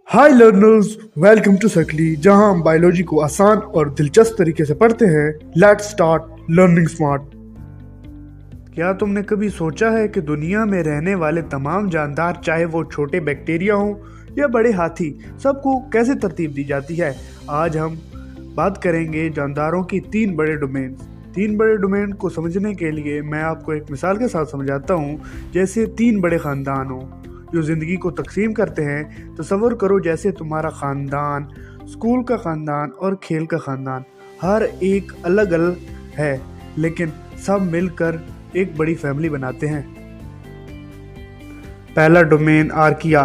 Hi learners, welcome to सकली, जहां हम बायोलॉजी को आसान और दिलचस्प तरीके से पढ़ते हैं। Let's start learning smart. क्या तुमने कभी सोचा है कि दुनिया में रहने वाले तमाम जानदार, चाहे वो छोटे बैक्टीरिया हों या बड़े हाथी, सबको कैसे तरतीब दी जाती है? आज हम बात करेंगे जानदारों की तीन बड़े डोमेन को समझने के लिए मैं आपको एक मिसाल के साथ समझाता हूँ। जैसे तीन बड़े खानदान हो जो ज़िंदगी को तकसीम करते हैं। तसव्वुर करो जैसे तुम्हारा ख़ानदान, स्कूल का ख़ानदान और खेल का ख़ानदान। हर एक अलग अलग है, लेकिन सब मिलकर एक बड़ी फैमिली बनाते हैं। पहला डोमेन आर्किया।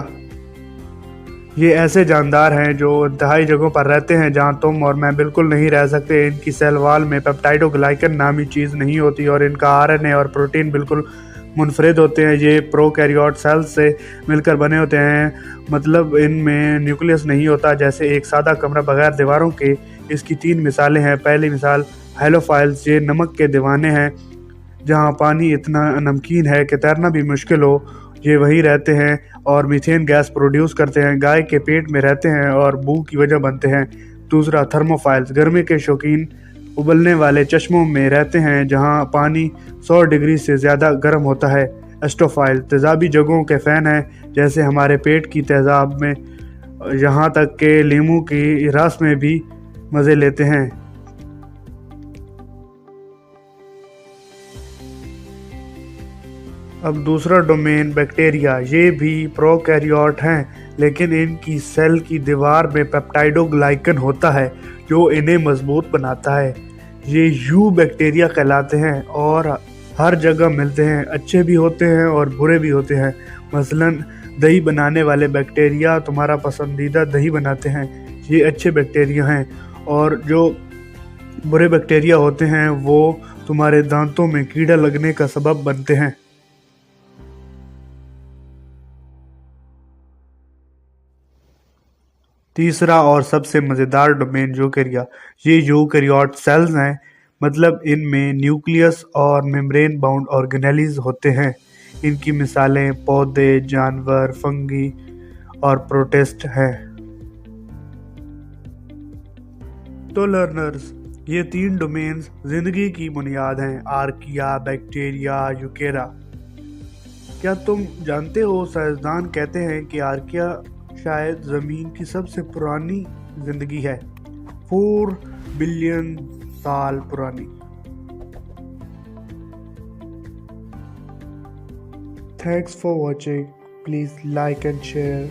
ये ऐसे जानदार हैं जो इंतहाई जगहों पर रहते हैं जहां तुम और मैं बिल्कुल नहीं रह सकते। इनकी सेल वाल में पेप्टाइडोग्लाइकन नामी चीज़ नहीं होती और इनका आरएनए और प्रोटीन बिल्कुल मुनफरिद होते हैं। ये प्रोकैरियोट सेल्स से मिलकर बने होते हैं, मतलब इनमें न्यूक्लियस नहीं होता, जैसे एक सादा कमरा बगैर दीवारों के। इसकी तीन मिसालें हैं। पहली मिसाल हेलोफाइल्स। ये नमक के दीवाने हैं। जहाँ पानी इतना नमकीन है कि तैरना भी मुश्किल हो, ये वहीं रहते हैं और मीथेन गैस प्रोड्यूस करते हैं। गाय के पेट में रहते हैं और बू की वजह बनते हैं। दूसरा थर्मोफाइल्स। गर्मी के शौकीन, उबलने वाले चश्मों में रहते हैं जहां पानी 100 डिग्री से ज़्यादा गर्म होता है। एस्टोफाइल तेज़ाबी जगहों के फ़ैन हैं, जैसे हमारे पेट की तेज़ाब में, यहाँ तक के लीमू की रस में भी मज़े लेते हैं। अब दूसरा डोमेन बैक्टीरिया। ये भी प्रोकैरियोट हैं, लेकिन इनकी सेल की दीवार में पेप्टाइडोग्लाइकन होता है जो इन्हें मजबूत बनाता है। ये यू बैक्टीरिया कहलाते हैं और हर जगह मिलते हैं। अच्छे भी होते हैं और बुरे भी होते हैं। मसलन दही बनाने वाले बैक्टीरिया तुम्हारा पसंदीदा दही बनाते हैं, ये अच्छे बैक्टीरिया हैं। और जो बुरे बैक्टीरिया होते हैं वो तुम्हारे दांतों में कीड़ा लगने का सबब बनते हैं। तीसरा और सबसे मज़ेदार डोमेन यूकेरिया। ये यूकेरियोट सेल्स हैं, मतलब इनमें न्यूक्लियस और मेम्ब्रेन बाउंड ऑर्गेनेलीज होते हैं। इनकी मिसालें पौधे, जानवर, फंगी और प्रोटिस्ट हैं। तो लर्नर्स, ये तीन डोमेन्स ज़िंदगी की बुनियाद हैं: आर्किया, बैक्टीरिया, यूकेरा। क्या तुम जानते हो, साइंसदान कहते हैं कि आर्किया शायद ज़मीन की सबसे पुरानी ज़िंदगी है, 4 बिलियन साल पुरानी। Thanks for watching. Please like and share.